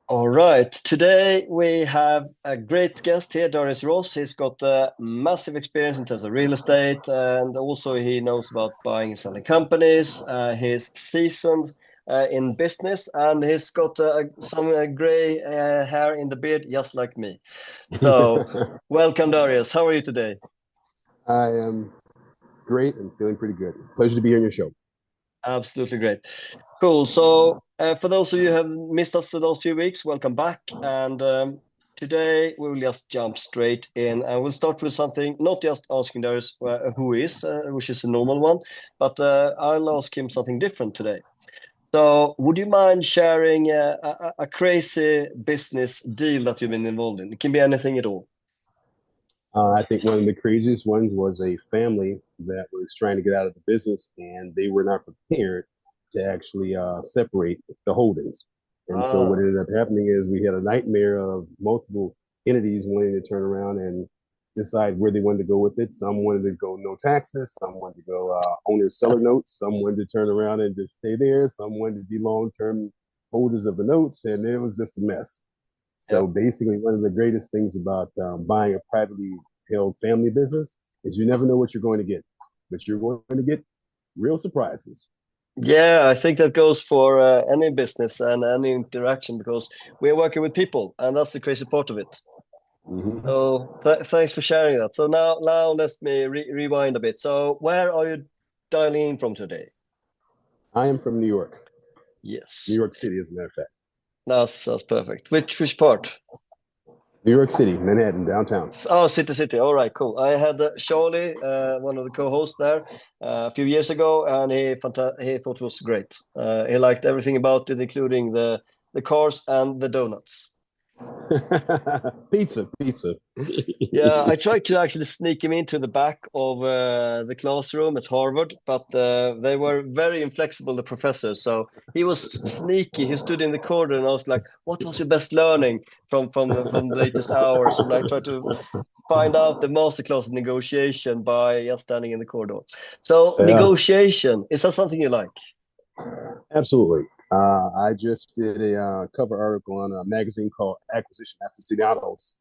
All right. Today we have a great guest here, Darius Ross. He's got massive experience in terms of real estate, and also he knows about buying and selling companies. He's seasoned in business, and he's got some gray hair in the beard, just like me. So, welcome, Darius. How are you today? I am great and feeling pretty good. Pleasure to be here on your show. Absolutely great. Cool. So, for those of you who have missed us for those few weeks, welcome back. And today we will just jump straight in, and we'll start with something, not just asking Darius who is, which is a normal one, but I'll ask him something different today. So, would you mind sharing a crazy business deal that you've been involved in? It can be anything at all. I think one of the craziest ones was a family that was trying to get out of the business and they were not prepared to actually separate the holdings. And so what Ah, ended up happening is we had a nightmare of multiple entities wanting to turn around and decide where they wanted to go with it. Some wanted to go no taxes, some wanted to go owner seller notes, some wanted to turn around and just stay there, some wanted to be long term holders of the notes, and it was just a mess. yeah. So basically, one of the greatest things about buying a privately held family business is you never know what you're going to get, but you're going to get real surprises. Yeah, I think that goes for any business and any interaction because we're working with people, and that's the crazy part of it. Hmm. So thanks for sharing that. So now let me rewind a bit. So where are you dialing in from today? I am from New Yes, York City, as a matter of fact. that's perfect. Which part? New York City, Manhattan, downtown. Oh, city. All right, cool. I had Charlie, one of the co-hosts there, a few years ago, and he thought it was great. He liked everything about it, including the cars and the donuts. Pizza, pizza. Yeah, I tried to actually sneak him into the back of the classroom at Harvard, but they were very inflexible, the professors. So he was sneaky. He stood in the corner, and I was like, "What was your best learning from the latest hours?" And I tried to find out the masterclass in negotiation by just standing in the corridor. So Yeah, negotiation, is that something you like? absolutely. I just did a cover article on a magazine called Acquisition Aficionados.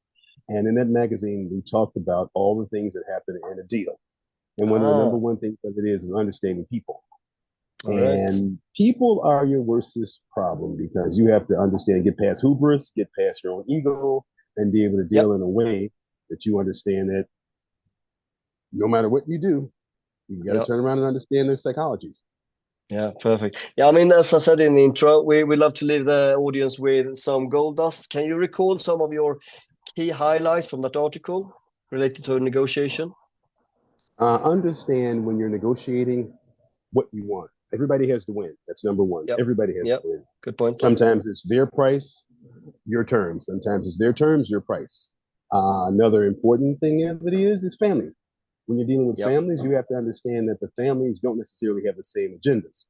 And in that magazine, we talked about all the things that happen in a deal. And one of the number Ah, one things of it is understanding people. all right. And people are your worstest problem because you have to understand, get past hubris, get past your own ego, and be able to deal Yep. in a way that you understand that no matter what you do, you got to Yep. turn around and understand their psychologies. Yeah, perfect. Yeah, I mean, as I said in the intro, we love to leave the audience with some gold dust. Can you recall some of your key highlights from that article related to negotiation? Understand when you're negotiating what you want. Everybody has to win. That's number one. Yep. Everybody has to Yep. win. Good point. Sometimes it's their price, your terms. Sometimes it's their terms, your price. Another important thing of it is family. When you're dealing with Yep. families, you have to understand that the families don't necessarily have the same agendas.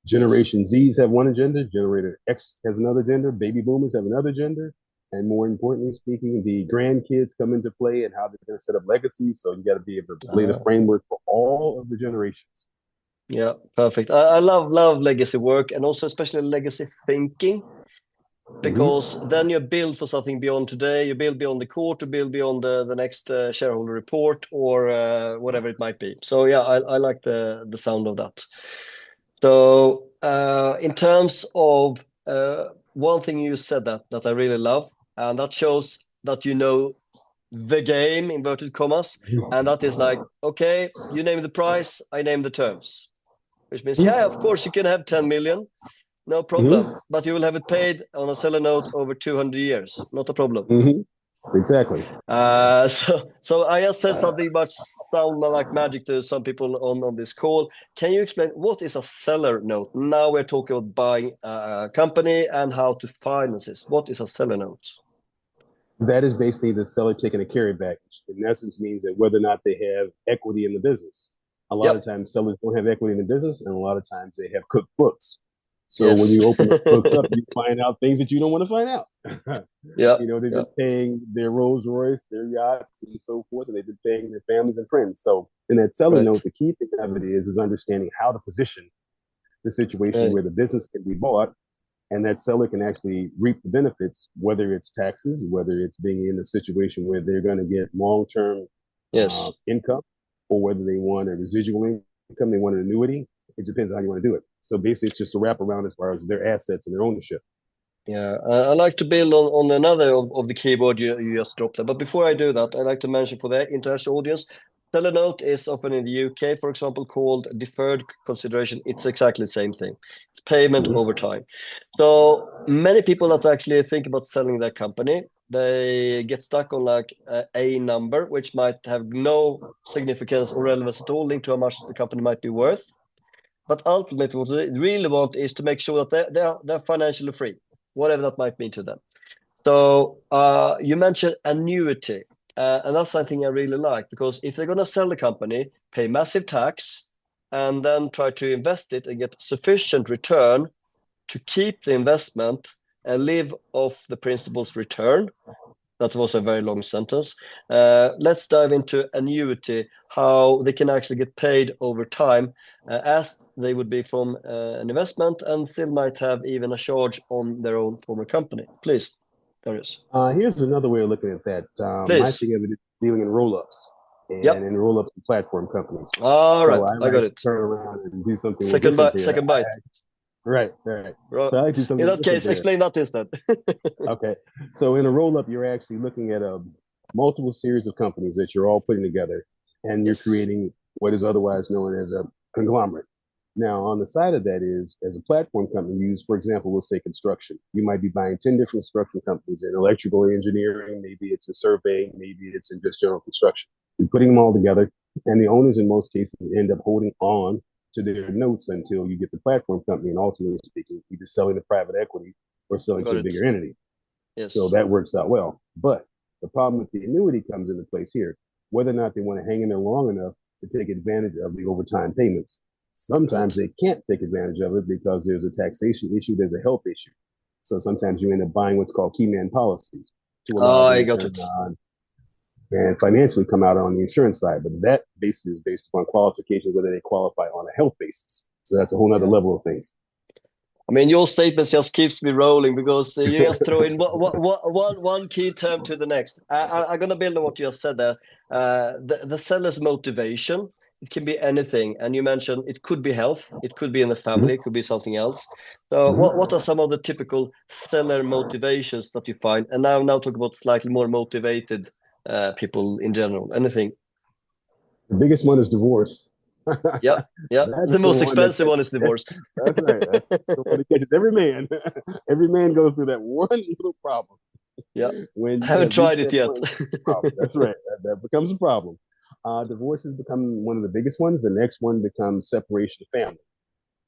Yes. Generation Zs have one agenda, Generator X has another agenda, baby boomers have another agenda, and more importantly speaking, the grandkids come into play and how they're going to set up legacies. So you got to be able to lay the Uh, framework for all of the generations. yeah, perfect. I love legacy work and also especially legacy thinking Mm-hmm. because then you build for something beyond today. You build beyond the court, you build beyond the next shareholder report or whatever it might be. So yeah, I like the sound of that. So, in terms of one thing you said that I really love, and that shows that you know the game, inverted commas, and that is like, okay, you name the price, I name the terms, which means, yeah, of course you can have 10 million, no problem, Mm-hmm. but you will have it paid on a seller note over 200 years, not a problem. Mm-hmm. Exactly. So I just said something much sound like magic to some people on this call. Can you explain what is a seller note? Now we're talking about buying a company and how to finance this. What is a seller note? That is basically the seller taking a carryback, which in essence means that whether or not they have equity in the business. A lot of Yep. times sellers don't have equity in the business, and a lot of times they have cooked books. So when Yes. you open those books up, you find out things that you don't want to find out. Yeah. They've Yeah. been paying their Rolls Royce, their yachts, and so forth, and they've been paying their families and friends. So in that seller note, Right. the key thing of it is understanding how to position the situation Okay. where the business can be bought and that seller can actually reap the benefits, whether it's taxes, whether it's being in a situation where they're going to get long-term Yes. income, or whether they want a residual income, they want an annuity. It depends on how you want to do it. So basically, it's just a wraparound as far as their assets and their ownership. Yeah, I like to build on another of the keyword you just dropped there. But before I do that, I'd like to mention for the international audience, seller note is often in the UK, for example, called deferred consideration. It's exactly the same thing. It's payment Mm-hmm. over time. So many people that actually think about selling their company, they get stuck on like a number, which might have no significance or relevance at all linked to how much the company might be worth. But ultimately, what they really want is to make sure that they're financially free, whatever that might mean to them. So you mentioned annuity, and that's something I really like because if they're going to sell the company, pay massive tax, and then try to invest it and get sufficient return to keep the investment and live off the principal's return. That was a very long sentence. Let's dive into annuity, how they can actually get paid over time, as they would be from an investment and still might have even a charge on their own former company. Please, Darius. Here's another way of looking at that. My Please. thing of it is dealing in roll-ups and Yep. in roll-ups and platform companies. All So right. I I like got to it. turn around and do something a little Second different bite. there. Second bite. Right, right. Ro- So I like to do something In a little that different case, there. explain that instead. Okay. So in a roll-up, you're actually looking at a multiple series of companies that you're all putting together, and you're Yes. creating what is otherwise known as a conglomerate. Now, on the side of that is, as a platform company, use, for example, we'll say construction. You might be buying 10 different construction companies in electrical engineering, maybe it's in surveying, maybe it's in just general construction. You're putting them all together, and the owners in most cases end up holding on to their notes until you get the platform company, and ultimately speaking, either selling to private equity or selling to Got a it. bigger entity. So Yes. that works out well. But the problem with the annuity comes into place here, whether or not they want to hang in there long enough to take advantage of the overtime payments. Sometimes Right. they can't take advantage of it because there's a taxation issue, there's a health issue. So sometimes you end up buying what's called key man policies to allow them I to got turn it. on and financially come out on the insurance side. But that basis is based upon qualifications, whether they qualify on a health basis. So that's a whole other Yeah. level of things. I mean, your statements just keeps me rolling because you just throw in one key term to the next. I'm going to build on what you just said there. The seller's motivation, it can be anything. And you mentioned it could be health, it could be in the Mm-hmm. family, it could be something else. So what Mm-hmm. are some of the typical seller motivations that you find? And now talk about slightly more motivated people in general. Anything. The biggest one is divorce. Yeah, yeah. The That's the most one that expensive one is catches. divorce. That's right. That's the one that catches every man. Every man goes through that one little problem. Yeah. When I you haven't have reached tried it that yet. point, it becomes a problem. That's right. That becomes a problem. Divorce has become one of the biggest ones. The next one becomes separation of family.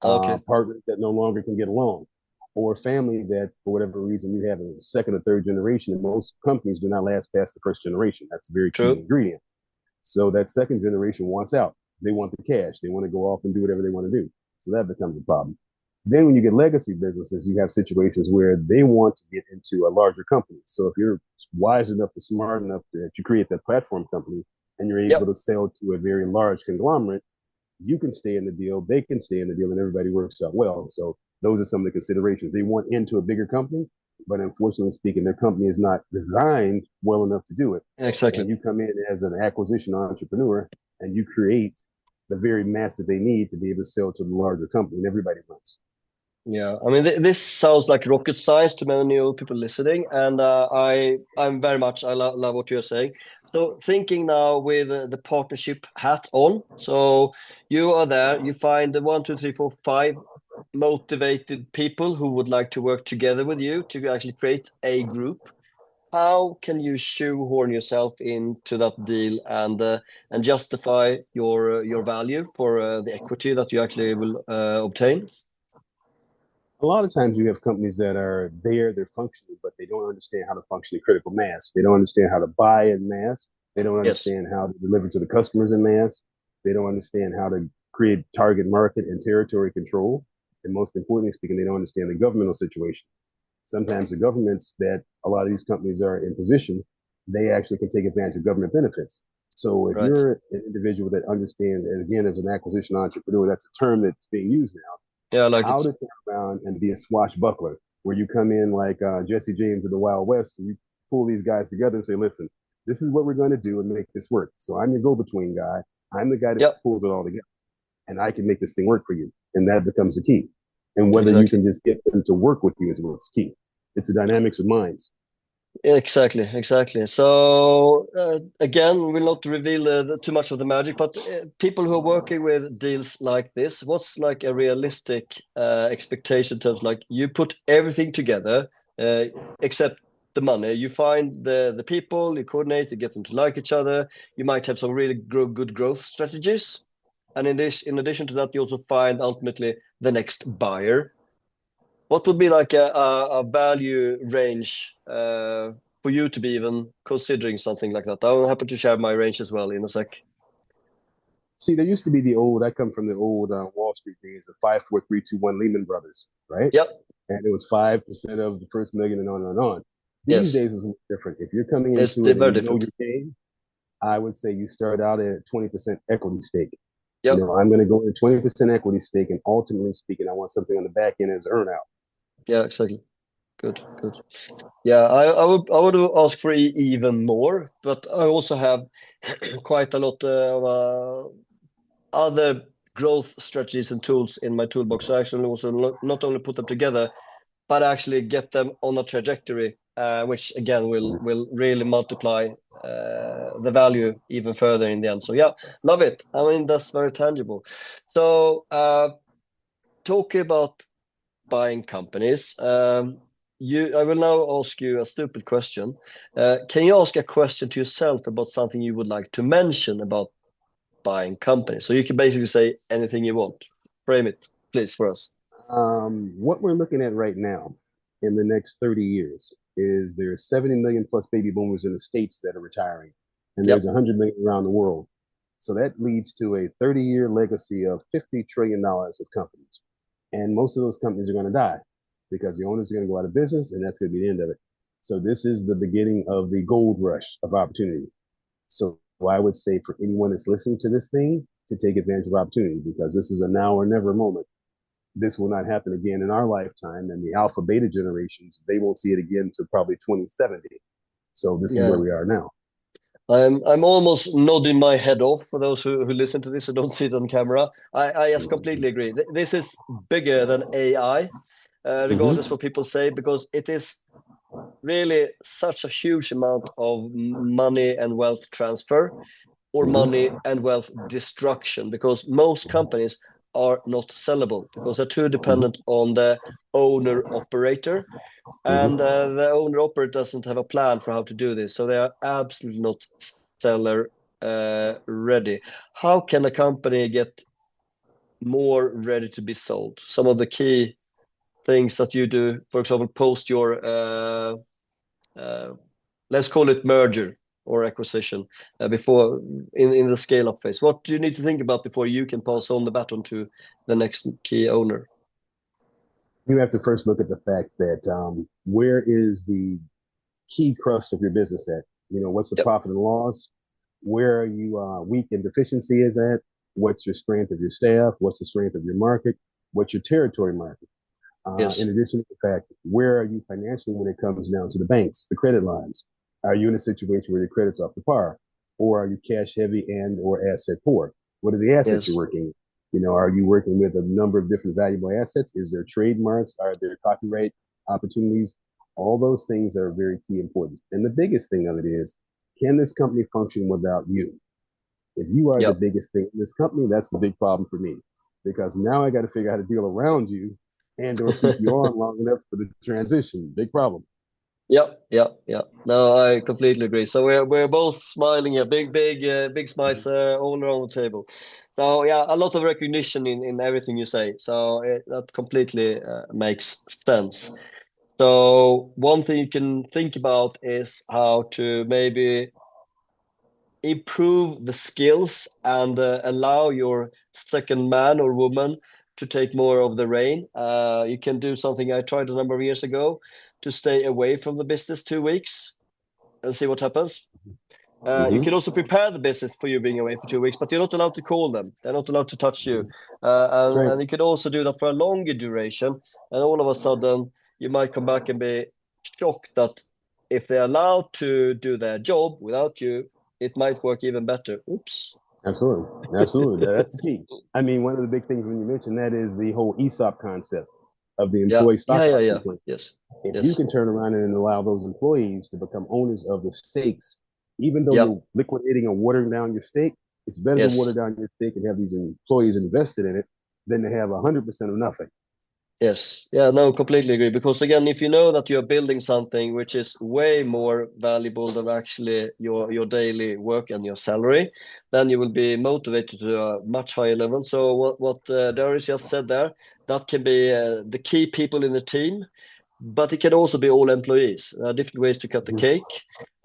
Okay, Partners that no longer can get along, or family that, for whatever reason, you have a second or third generation. And most companies do not last past the first generation. That's a very key true. ingredient. So that second generation wants out. They want the cash. They want to go off and do whatever they want to do. So that becomes a problem. Then when you get legacy businesses, you have situations where they want to get into a larger company. So if you're wise enough and smart enough that you create that platform company and you're able Yep. to sell to a very large conglomerate, you can stay in the deal, they can stay in the deal, and everybody works out well. So those are some of the considerations. They want into a bigger company, but unfortunately speaking, their company is not designed well enough to do it. Exactly. And you come in as an acquisition entrepreneur and you create the very mass that they need to be able to sell to the larger company, and everybody wins. Yeah, I mean, this sounds like rocket science to many of people listening, and I'm very much love what you're saying. So thinking now with the partnership hat on, so you are there, you find the one, two, three, four, five motivated people who would like to work together with you to actually create a group. How can you shoehorn yourself into that deal and justify your value for the equity that you actually will obtain? A lot of times you have companies that are there, they're functioning, but they don't understand how to function in critical mass. They don't understand how to buy in mass. They don't Yes. understand how to deliver to the customers in mass. They don't understand how to create target market and territory control. And most importantly speaking, they don't understand the governmental situation. Sometimes the governments that a lot of these companies are in position, they actually can take advantage of government benefits. So if Right. you're an individual that understands, and again, as an acquisition entrepreneur, that's a term that's being used now. Yeah, I like How it. to turn around and be a swashbuckler, where you come in like Jesse James of the Wild West, and you pull these guys together and say, listen, this is what we're going to do and make this work. So I'm your go-between guy. I'm the guy that Yeah, pulls it all together, and I can make this thing work for you. And that becomes the key. And whether you exactly. can just get them to work with you is what's key. It's the dynamics of minds. Exactly, exactly. So again, we'll not reveal too much of the magic, but people who are working with deals like this, what's like a realistic expectation in terms of like you put everything together except the money. You find the people, you coordinate, you get them to like each other. You might have some really good growth strategies, and in addition to that, you also find ultimately the next buyer. What would be like a value range for you to be even considering something like that? I'm happy to share my range as well in a sec. See, there used to be I come from the old Wall Street days of 5 4 3 2 1 Lehman Brothers, right? Yep. And it was 5% of the first million and on and on. These Yes. days is a little different. If you're coming It's into they're it and very you know different. your game, I would say you start out at 20% equity stake. Yep. I'm going to go in 20% equity stake, and ultimately speaking, I want something on the back end as earn out. Yeah, exactly. Good, good. Yeah, I would ask for even more, but I also have quite a lot of other growth strategies and tools in my toolbox. So I actually also not only put them together, but actually get them on a trajectory, which again will really multiply the value even further in the end. So yeah, love it. I mean, that's very tangible. So talking about buying companies, I will now ask you a stupid question. Can you ask a question to yourself about something you would like to mention about buying companies? So you can basically say anything you want. Frame it, please, for us. What we're looking at right now in the next 30 years is there's 70 million plus baby boomers in the States that are retiring, and there's Yep. 100 million around the world. So that leads to a 30-year legacy of $50 trillion of companies. And most of those companies are going to die because the owners are going to go out of business, and that's going to be the end of it. So this is the beginning of the gold rush of opportunity. So I would say for anyone that's listening to this thing to take advantage of opportunity, because this is a now or never moment. This will not happen again in our lifetime. And the alpha beta generations, they won't see it again until probably 2070. So this is where Yeah. we are now. I'm almost nodding my head off for those who listen to this who don't see it on camera. I just completely agree. This is bigger than AI, regardless Mm-hmm. what people say, because it is really such a huge amount of money and wealth transfer, or money Mm-hmm. and wealth destruction, because most companies are not sellable because they're too dependent on the owner operator, and Mm-hmm. the owner operator doesn't have a plan for how to do this, so they are absolutely not seller ready. How can a company get more ready to be sold? Some of the key things that you do, for example, post your uh, let's call it merger or acquisition, before in the scale up phase. What do you need to think about before you can pass on the baton to the next key owner? You have to first look at the fact that where is the key crust of your business at? What's the Yep. profit and loss? Where are you weak and deficiency is at? What's your strength of your staff? What's the strength of your market? What's your territory market? Yes. In addition to the fact, where are you financially when it comes down to the banks, the credit lines? Are you in a situation where your credit's off the par? Or are you cash heavy and or asset poor? What are the assets you're Yes. working? Are you working with a number of different valuable assets? Is there trademarks? Are there copyright opportunities? All those things are very key important. And the biggest thing of it is, can this company function without you? If you are the Yep. biggest thing in this company, that's the big problem for me because now I got to figure out how to deal around you and or keep you on long enough for the transition. Big problem. Yep, yep, yep. No, I completely agree. So we're both smiling here, big smiles all around the table. So yeah, a lot of recognition in everything you say. So that completely makes sense. So one thing you can think about is how to maybe improve the skills and allow your second man or woman to take more of the reign. You can do something I tried a number of years ago, to stay away from the business 2 weeks and see what happens. You can also prepare the business for you being away for 2 weeks, but you're not allowed to call them. They're not allowed to touch you. Right. And you could also do that for a longer duration. And all of a sudden, you might come back and be shocked that if they're allowed to do their job without you, it might work even better. Oops. Absolutely. Absolutely. That's the key. I mean, one of the big things when you mention that is the whole ESOP concept of the Yeah. employee stock Yeah. option plan. Yes. If you Yes. can turn around and allow those employees to become owners of the stakes, even though Yeah. you're liquidating or watering down your stake, it's better to water Yes. down your stake and have these employees invested in it than to have 100% of nothing. Yes. Yeah, no, completely agree. Because again, if you know that you're building something which is way more valuable than actually your daily work and your salary, then you will be motivated to a much higher level. So what Darius just said there, that can be the key people in the team, but it can also be all employees. There are different ways to cut the cake.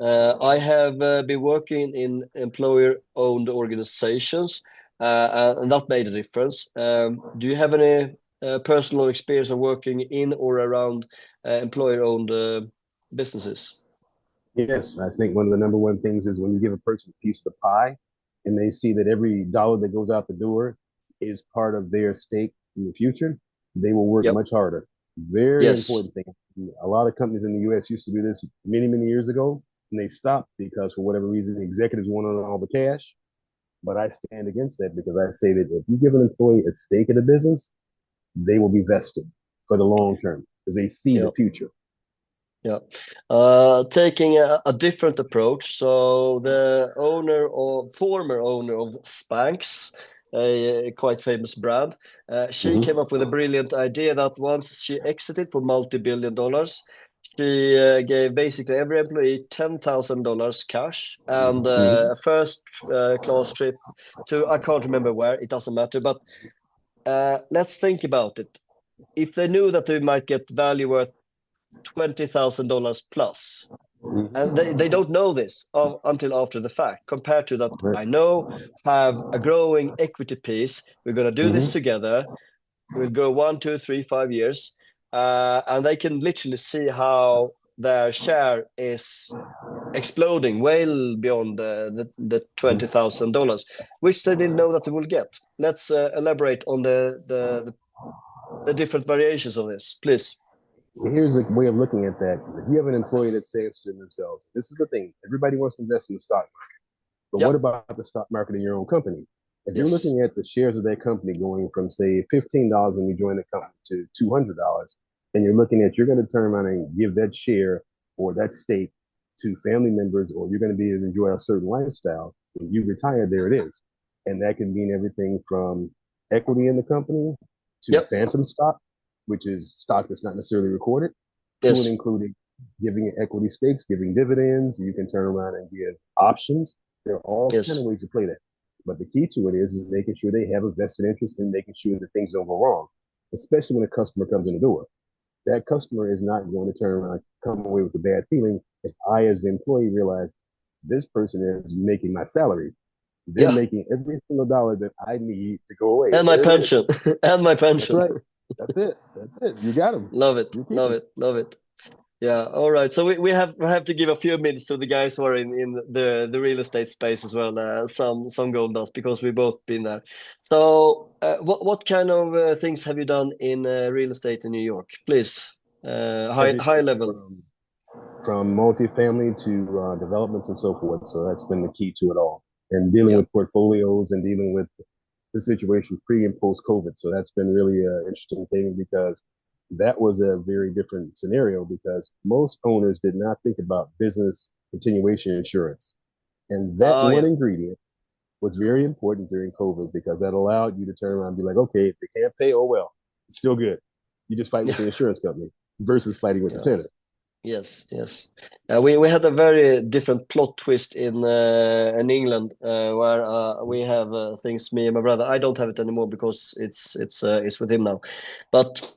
I have been working in employer-owned organizations, and that made a difference. Do you have any personal experience of working in or around employer-owned businesses? Yes, I think one of the number one things is when you give a person a piece of the pie and they see that every dollar that goes out the door is part of their stake in the future, they will work Yep. much harder. Very Yes. important thing. A lot of companies in the US used to do this many, many years ago, and they stopped because for whatever reason, the executives wanted all the cash. But I stand against that because I say that if you give an employee a stake in a business, they will be vested for the long term because they see the Yep. future. Yeah. Taking a different approach. So the former owner of Spanx, a quite famous brand, she came Mm-hmm. up with a brilliant idea that once she exited for multi-billion dollars, she gave basically every employee $10,000 cash and Mm-hmm. a first class trip to, I can't remember where, it doesn't matter, but let's think about it. If they knew that they might get value worth $20,000 plus. And Mm-hmm. they don't know this until after the fact, compared to that Right. I know have a growing equity piece. We're going to do this Mm-hmm. together. We'll grow 1, 2, 3, 5 years. And they can literally see how their share is exploding well beyond the $20,000, which they didn't know that they will get. Let's elaborate on the different variations of this, please. Here's a way of looking at that. If you have an employee that says to themselves, this is the thing, everybody wants to invest in the stock market, but what Yep. about the stock market in your own company? If you're Yes. looking at the shares of that company going from, say, $15 when you join the company to $200, and you're looking at you're going to turn around and give that share or that stake to family members, or you're going to be able to enjoy a certain lifestyle, when you retire, there it is. And that can mean everything from equity in the company to Yep. phantom stock, which is stock that's not necessarily recorded, to and Yes. including giving equity stakes, giving dividends. You can turn around and give options. There are all kind of Yes. ways to play that. But the key to it is making sure they have a vested interest in making sure that things don't go wrong, especially when a customer comes in the door. That customer is not going to turn around and come away with a bad feeling if I, as the employee, realize this person is making my salary. They're Yeah. making every single dollar that I need to go away. And my There it is. pension. And my That's pension. right. That's it. That's it. You got them. Love it. You keep Love them. it. Love it. Yeah. All right. So we have to give a few minutes to the guys who are in the real estate space as well. Some gold dust because we've both been there. So what kind of things have you done in real estate in New York? Please, high Everything level. from multifamily to developments and so forth. So that's been the key to it all. And dealing Yeah. with portfolios and dealing with the situation pre and post COVID. So that's been really an interesting thing because that was a very different scenario because most owners did not think about business continuation insurance. And that Oh one yeah. ingredient was very important during COVID because that allowed you to turn around and be like, okay, if they can't pay, oh well, it's still good. You just fight with Yeah. the insurance company versus fighting with the Yeah. tenant. Yes, yes. We had a very different plot twist in England where we have things. Me and my brother. I don't have it anymore because it's with him now. But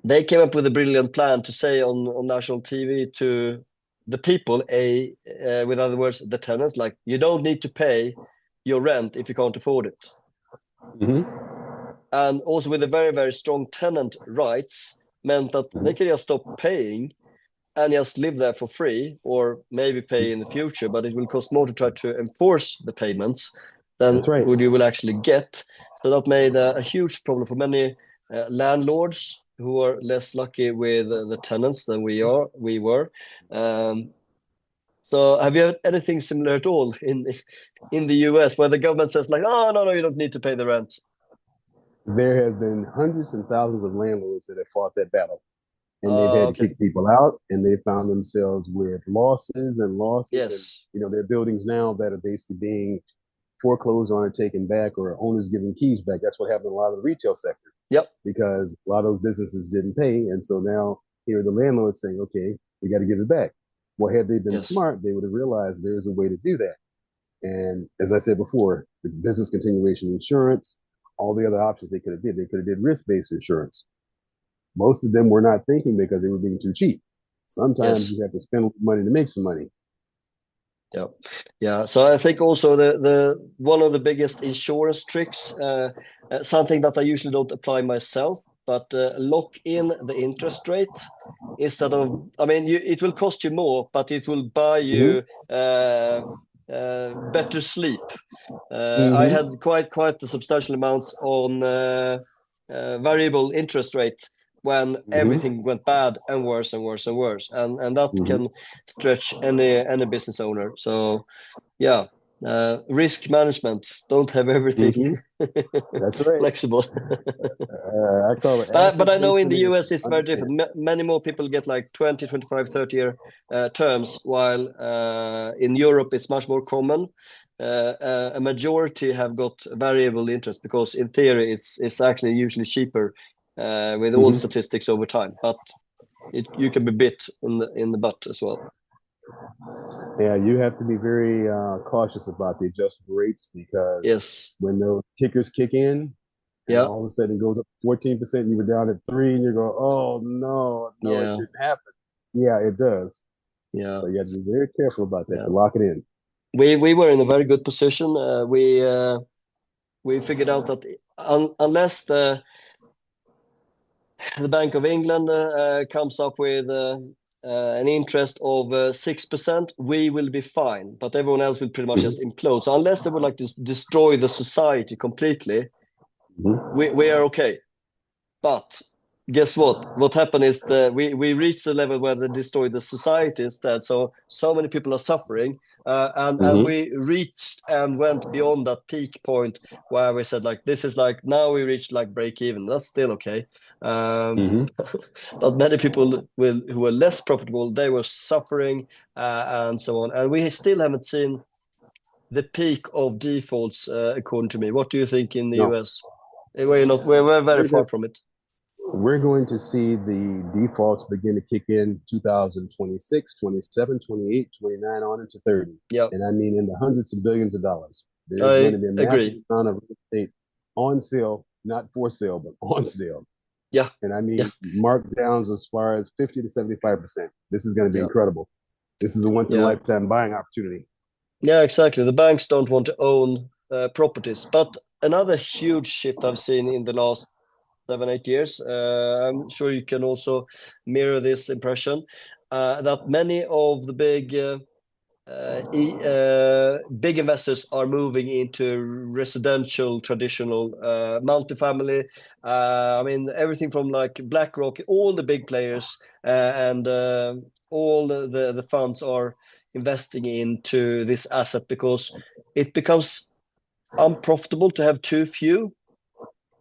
they came up with a brilliant plan to say on national TV to the people, with other words, the tenants, like you don't need to pay your rent if you can't afford it, Mm-hmm. and also with a very very strong tenant rights meant that they could just stop paying and just live there for free, or maybe pay in the future, but it will cost more to try to enforce the payments than That's right. what you will actually get. So that made a huge problem for many landlords who are less lucky with the tenants than we were. So have you had anything similar at all in the US where the government says like, oh no, you don't need to pay the rent? There have been hundreds and thousands of landlords that have fought that battle, and they've had to Okay. kick people out, and they found themselves with losses and losses, and Yes. there are buildings now that are basically being foreclosed on or taken back, or owners giving keys back. That's what happened in a lot of the retail sector Yep. because a lot of those businesses didn't pay, and so now here are the landlords saying, "Okay, we got to give it back." Well, had they been Yes. smart, they would have realized there's a way to do that. And as I said before, the business continuation insurance, all the other options they could have did. They could have did risk-based insurance. Most of them were not thinking because they were being too cheap. Sometimes Yes. you have to spend money to make some money. Yeah. Yeah. So I think also the one of the biggest insurance tricks, something that I usually don't apply myself, but lock in the interest rate instead of, I mean, it will cost you more, but it will buy Mm-hmm. you better sleep. I Mm-hmm. had quite the substantial amounts on variable interest rate when Mm-hmm. everything went bad and worse and worse and worse, and that Mm-hmm. can stretch any business owner. So yeah, risk management. Don't have everything Mm-hmm. That's right. flexible. I call it But I know asset-based in the financing. US it's very Understand. different. Many more people get like 20, 25, 30-year terms, while in Europe it's much more common. A majority have got variable interest because in theory it's actually usually cheaper with all Mm-hmm. statistics over time. But you can be bit in the butt as well. Yeah, you have to be very cautious about the adjustable rates because Yes. when those kickers kick in and Yeah. all of a sudden it goes up 14%, you were down at 3 and you're going, oh no, it Yeah. didn't happen. Yeah, it does. Yeah. So you have to be very careful about that Yeah. to lock it in. We were in a very good position. We figured out that unless the Bank of England comes up with an interest of 6%, we will be fine. But everyone else will pretty much just Mm-hmm. implode. So unless they would like to destroy the society completely, Mm-hmm. we are okay. But guess what? What happened is we reached the level where they destroyed the society instead. So many people are suffering, and Mm-hmm. we reached and went beyond that peak point where we said like this is like now we reached like break even. That's still okay. Um, Mm-hmm. but many people who were less profitable, they were suffering and so on. And we still haven't seen the peak of defaults, according to me. What do you think in the No, US? We're very we're far just from it. we're going to see the defaults begin to kick in 2026, 27, 28, 29 on into 30. Yeah, And I mean in the hundreds of billions of dollars. There's going to I be a massive agree. amount of real estate on sale, not for sale, but on sale. Yeah, And I yeah, mean markdowns as far as 50 to 75%. This is going to be yeah, incredible. This is a once in a yeah, lifetime buying opportunity. yeah, exactly. The banks don't want to own properties. But another huge shift I've seen in the last 7, 8 years, I'm sure you can also mirror this impression, that many of the big investors are moving into residential, traditional, multifamily. I mean, everything from like BlackRock, all the big players, and all the funds are investing into this asset because it becomes unprofitable to have too few,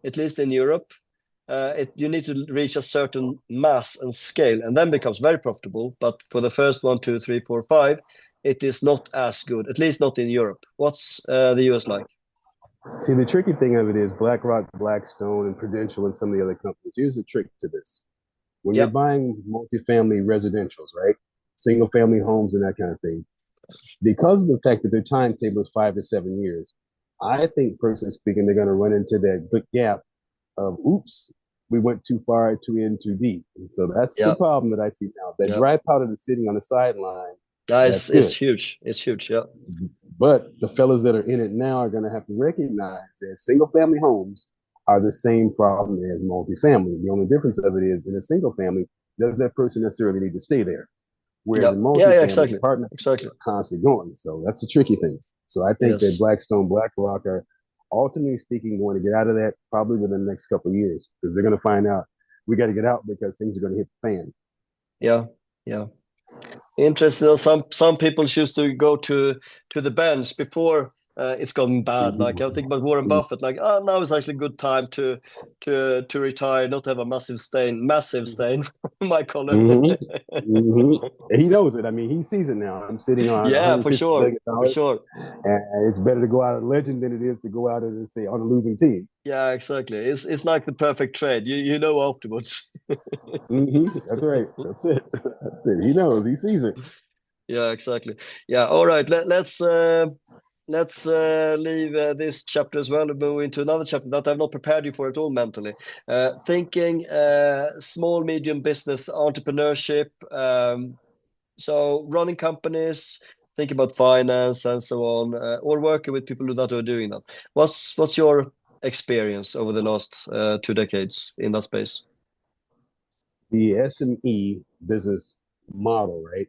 at least in Europe. You need to reach a certain mass and scale, and then becomes very profitable. But for the first one, two, three, four, five, it is not as good, at least not in Europe. What's the US like? See, the tricky thing of it is BlackRock, Blackstone, and Prudential, and some of the other companies. Here's the trick to this: when you're Yeah, buying multifamily residentials, right, single family homes and that kind of thing, because of the fact that their timetable is 5 to 7 years, I think, personally speaking, they're going to run into that big gap of, oops, we went too far, too in, too deep. And so that's the yeah, problem that I see now. That yeah. dry powder that's sitting on the sideline, That that's is good. huge. It's huge. Yeah, But the fellows that are in it now are going to have to recognize that single family homes are the same problem as multifamily. The only difference of it is in a single family, does that person necessarily need to stay there? Whereas in Yeah, multifamily, exactly. apartments Exactly. are constantly going. So that's a tricky thing. So I think that Yes. Blackstone, BlackRock are ultimately speaking going to get out of that probably within the next couple of years because they're going to find out we got to get out because things are going to hit the fan. Yeah. Yeah. Interesting. Some people choose to go to the bench before it's gone bad. Like I think about Warren Mm-hmm. Buffett. Like, oh, now is actually a good time to retire, not have a massive stain, I might call it. Mm-hmm. Mm-hmm. He knows it. I mean, he sees it now. I'm sitting on Yeah, 150 billion for dollars, sure. and it's better to go out a legend than it is to go out and say on a losing team. Yeah, exactly. It's like the perfect trade. You know afterwards. Mm-hmm. That's right. That's it. That's it. He knows. He sees it. Yeah, exactly. Yeah. All right. Let's leave this chapter as well and move into another chapter that I've not prepared you for at all mentally. Thinking small, medium business entrepreneurship. So running companies, think about finance and so on, or working with people that are doing that. What's your experience over the last 2 decades in that space? The SME business model, right,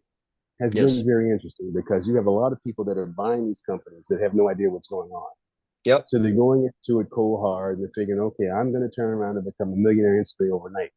has been Yes. very interesting because you have a lot of people that are buying these companies that have no idea what's going on. Yep. So they're going into it cold hard and they're figuring, okay, I'm going to turn around and become a millionaire instantly overnight.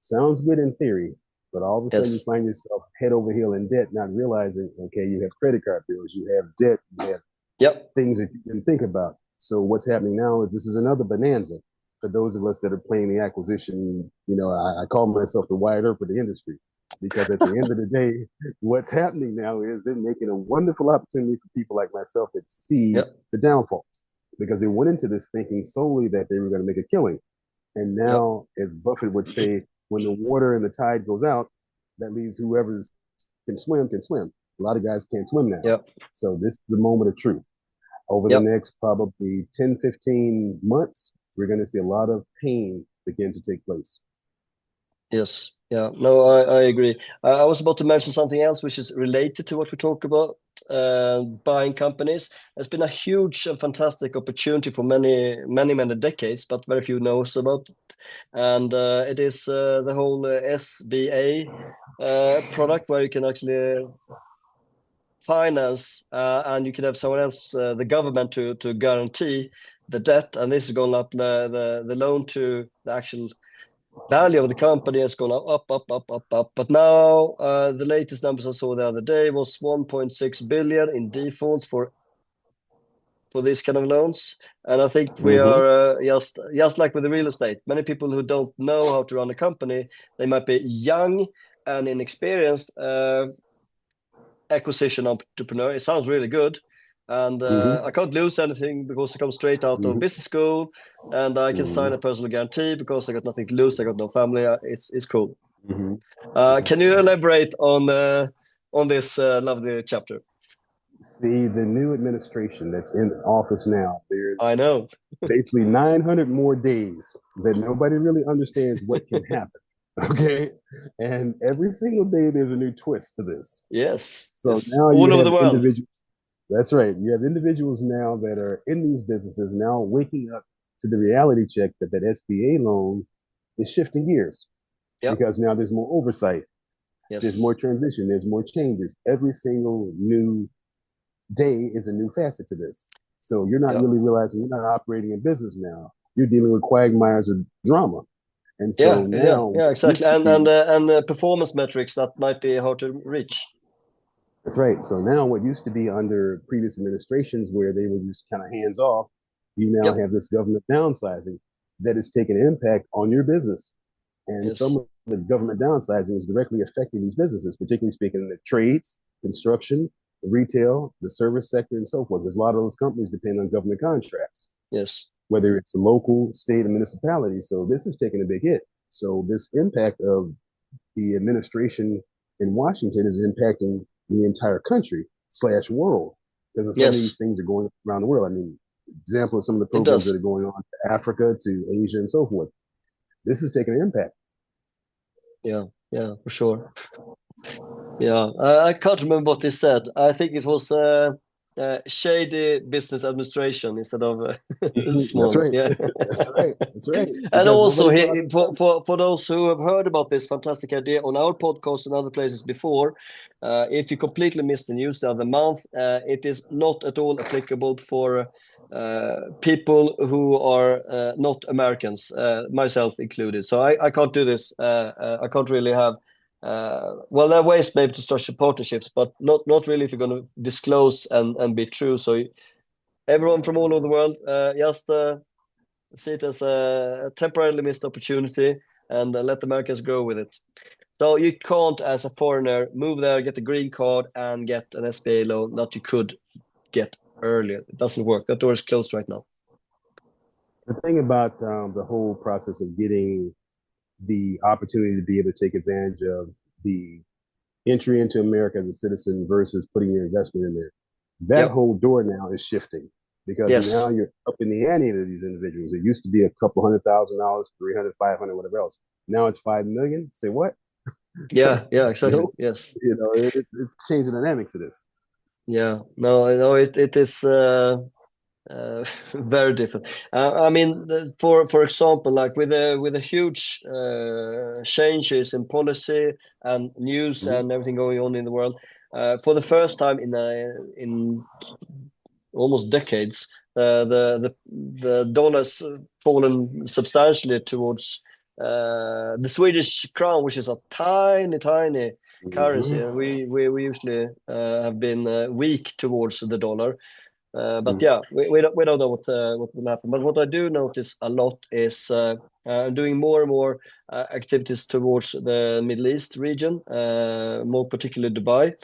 Sounds good in theory, but all of a sudden you Yes. find yourself head over heel in debt, not realizing, okay, you have credit card bills, you have debt, you have Yep. things that you didn't think about. So what's happening now is this is another bonanza for those of us that are playing the acquisition. I call myself the Wyatt Earp of the industry because at the end of the day, what's happening now is they're making a wonderful opportunity for people like myself that see Yep. the downfalls because they went into this thinking solely that they were going to make a killing. And Yep. now, as Buffett would say, when the water and the tide goes out, that leaves whoever can swim can swim. A lot of guys can't swim now. Yep. So this is the moment of truth. Over the Yep. next probably 10, 15 months, we're going to see a lot of pain begin to take place. Yes. Yeah. No, I agree. I was about to mention something else which is related to what we talk about, buying companies. There's been a huge and fantastic opportunity for many decades, but very few knows about it. And it is the whole SBA product where you can actually finance and you can have someone else, the government, to guarantee the debt. And this is going up the loan to the actual value of the company has gone up. But now the latest numbers I saw the other day was 1.6 billion in defaults for these kind of loans. And I think we Mm-hmm. are just like with the real estate. Many people who don't know how to run a company, they might be young and inexperienced acquisition entrepreneur. It sounds really good. And Mm-hmm. I can't lose anything because I come straight out of Mm-hmm. business school, and I can sign Mm-hmm. a personal guarantee because I got nothing to lose. I got no family. It's cool. Mm-hmm. Can you elaborate on this lovely chapter? See, the new administration that's in office now, I there's know. basically 900 more days that nobody really understands what can happen. Okay. And every single day, there's a new twist to this. Yes, So yes, now you all over the have world. individuals. That's right. You have individuals now that are in these businesses now waking up to the reality check that that SBA loan is shifting gears Yep. because now there's more oversight, there's more Yes. transition, there's more changes. Every single new day is a new facet to this. So you're not Yep. really realizing you're not operating in business now. You're dealing with quagmires of drama. And so Yeah. now Yeah. what Exactly. used to And performance metrics that might be hard to reach. that's right. So now what used to be under previous administrations where they were just kind of hands off, you now Yep. have this government downsizing that is taking an impact on your business. And some Yes. of the government downsizing is directly affecting these businesses, particularly speaking in the trades, construction, the retail, the service sector, and so forth. There's a lot of those companies depend on government contracts, Yes. whether it's the local, state, or municipality. So this is taking a big hit. So this impact of the administration in Washington is impacting the entire country slash world because so many of these Yes. things are going around the world. I mean, example of some of the It programs that does. are going on to Africa, to Asia, and so forth. This is taking an impact. Yeah. Yeah. For sure. Yeah, I can't remember what they said. I think it was shady business administration instead of That's small. right. Yeah. That's right. That's right. And Because also, nobody thought of that. for those who have heard about this fantastic idea on our podcast and other places before, if you completely missed the news the other month, it is not at all applicable for people who are not Americans, myself included. So I can't do this. I can't really have. Well, there are ways maybe to structure partnerships, but not really if you're going to disclose and be true. So everyone from all over the world, just see it as a temporarily missed opportunity and let the Americans grow with it. So you can't, as a foreigner, move there, get a green card, and get an SBA loan that you could get earlier. It doesn't work. That door is closed right now. The thing about the whole process of getting the opportunity to be able to take advantage of the entry into America as a citizen versus putting your investment in there, that Yep. whole door now is shifting because Yes. now you're up in the ante of these individuals. It used to be a couple $100,000, 300, 500, whatever else. Now it's 5 million. Say what? Yeah. Yeah. Exactly. No, Yes. it's changing the dynamics of this. Yeah. No. No. It is. Very different. I mean, for example, like with a huge changes in policy and news Mm-hmm. and everything going on in the world, for the first time in almost decades, the dollar's fallen substantially towards the Swedish crown, which is a tiny currency, Mm-hmm. and we usually have been weak towards the dollar. But Mm-hmm. yeah, we don't know what will happen. But what I do notice a lot is doing more and more activities towards the Middle East region, more particularly Dubai,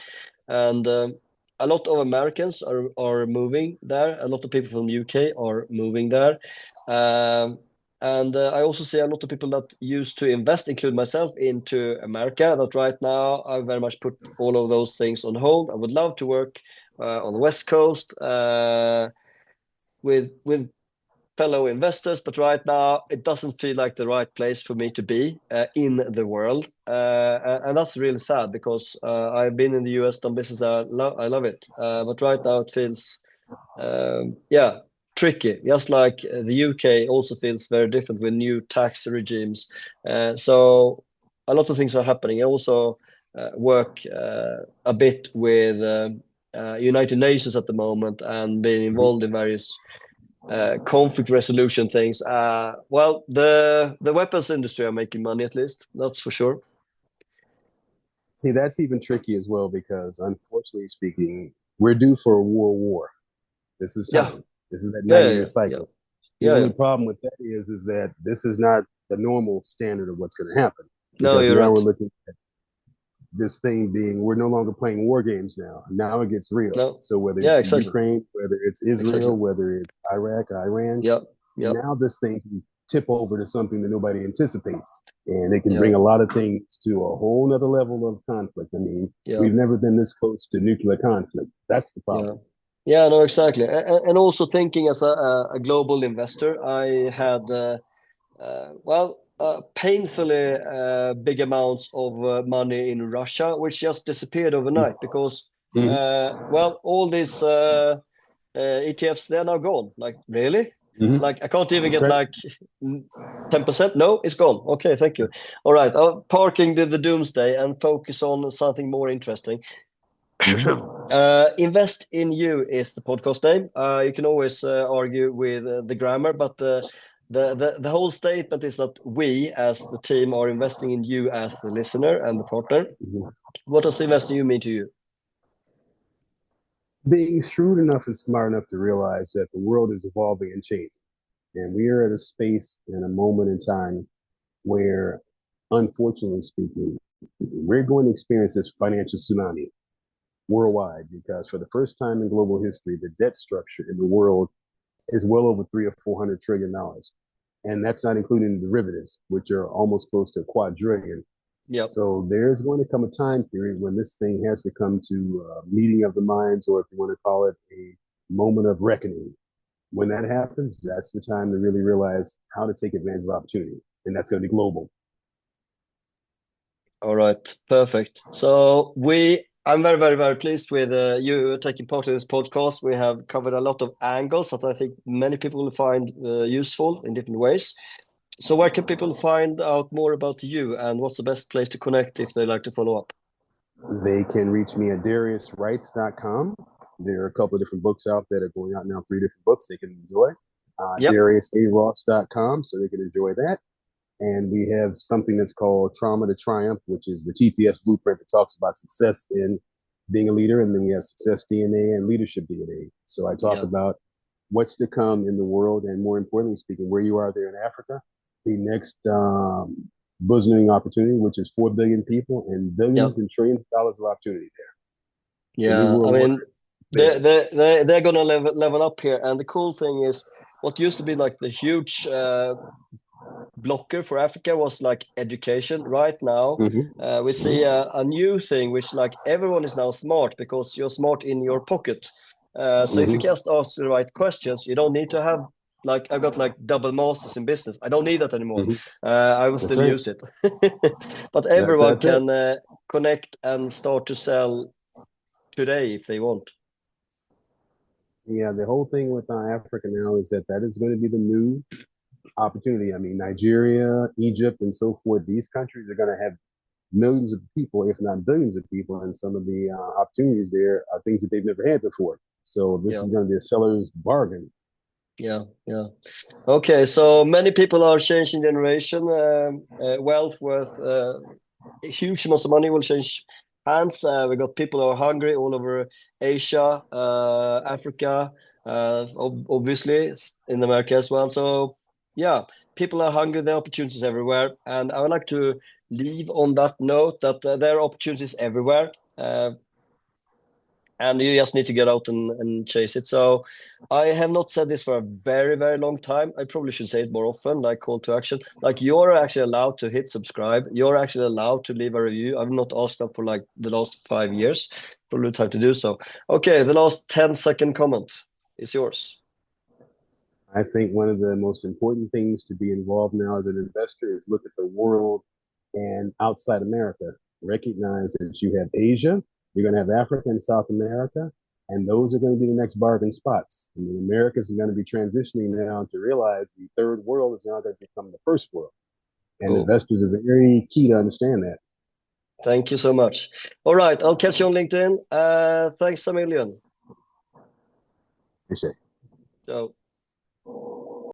and a lot of Americans are moving there. A lot of people from UK are moving there. Um, and I also see a lot of people that used to invest, including myself, into America. That right now I very much put all of those things on hold. I would love to work on the West Coast with fellow investors, but right now it doesn't feel like the right place for me to be in the world, and that's really sad because I've been in the US, done business there, I love it, but right now it feels, yeah, tricky. Just like the UK also feels very different with new tax regimes, so a lot of things are happening. I also work a bit with United Nations at the moment and being Mm-hmm. involved in various conflict resolution things. Well, the weapons industry are making money, at least that's for sure. See, that's even tricky as well because, unfortunately speaking, we're due for a world war. This is Yeah, time. This is that yeah, 9 year yeah, cycle. The yeah, yeah. only problem with that is that this is not the normal standard of what's going to happen No, because you're now we're right. looking at this thing being we're no longer playing war games now. Now it gets real. No, So whether yeah, it's exactly, Ukraine, whether it's exactly. Israel, whether it's Iraq, Iran, Yeah, yeah, now this thing can tip over to something that nobody anticipates. And it can yeah, bring a lot of things to a whole nother level of conflict. I mean, yeah, we've never been this close to nuclear conflict. That's the yeah. problem. Yeah, no, exactly. And also thinking as a global investor, I had well, painfully big amounts of money in Russia, which just disappeared overnight because, Mm-hmm. well, all these ETFs, they're now gone. Like, really? Mm-hmm. Like, I can't even That's get right. like 10%. No, it's gone. Okay, thank you. All right, I'm parking the doomsday and focus on something more interesting. Mm-hmm. Invest in You is the podcast name. You can always argue with the grammar, but the whole statement is that we, as the team, are investing in you as the listener and the partner. Mm-hmm. What does invest in you mean to you? Being shrewd enough and smart enough to realize that the world is evolving and changing. And we are at a space and a moment in time where, unfortunately speaking, we're going to experience this financial tsunami worldwide because for the first time in global history, the debt structure in the world is well over 300 or 400 trillion dollars. And that's not including the derivatives, which are almost close to a quadrillion. Yep. So there's going to come a time period when this thing has to come to a meeting of the minds, or if you want to call it a moment of reckoning. When that happens, that's the time to really realize how to take advantage of opportunity. And that's going to be global. All right. Perfect. So we I'm very, very, very pleased with you taking part in this podcast. We have covered a lot of angles that I think many people will find useful in different ways. So where can people find out more about you, and what's the best place to connect if they like to follow up? They can reach me at dariuswrites.com. There are a couple of different books out that are going out now, 3 different books they can enjoy. Yep. Dariusaross.com, so they can enjoy that. And we have something that's called Trauma to Triumph, which is the TPS blueprint that talks about success in being a leader. And then we have success DNA and leadership DNA. So I talk Yeah. about what's to come in the world, and more importantly speaking, where you are there in Africa, the next bosoming opportunity, which is 4 billion people and Yeah. billions and trillions of dollars of opportunity there. The new Yeah. I world order mean, is they there. they they they're gonna level up here, and the cool thing is, what used to be like the huge blocker for Africa was like education. Right now, Mm-hmm. we see Mm-hmm. a new thing, which like everyone is now smart because you're smart in your pocket. So if you Mm-hmm. just ask the right questions, you don't need to have like I've got like double masters in business. I don't need that anymore. Mm-hmm. I will That's still right. use it, but everyone That's it. can connect and start to sell today if they want. Yeah, the whole thing with Africa now is that is going to be the new opportunity. I mean, Nigeria, Egypt, and so forth, these countries are going to have millions of people, if not billions of people, and some of the opportunities there are things that they've never had before. So this Yeah, is going to be a seller's bargain. yeah, yeah. Okay, so many people are changing generation. Wealth worth huge amounts of money will change hands. We got people who are hungry all over Asia, Africa, obviously in America as well. So yeah, people are hungry. There are opportunities everywhere, and I would like to leave on that note that there are opportunities everywhere. And you just need to get out and chase it. So I have not said this for a very, very long time. I probably should say it more often, like call to action. Like you're actually allowed to hit subscribe. You're actually allowed to leave a review. I've not asked that for like the last 5 years. Probably time to do so. Okay, the last 10-second comment is yours. I think one of the most important things to be involved now as an investor is look at the world and outside America. Recognize that you have Asia, you're going to have Africa and South America, and those are going to be the next bargain spots. I mean, Americans are going to be transitioning now to realize the third world is now going to become the first world. And Cool. investors are very key to understand that. Thank you so much. All right, I'll catch you on LinkedIn. Thanks a million. Appreciate it. Ciao.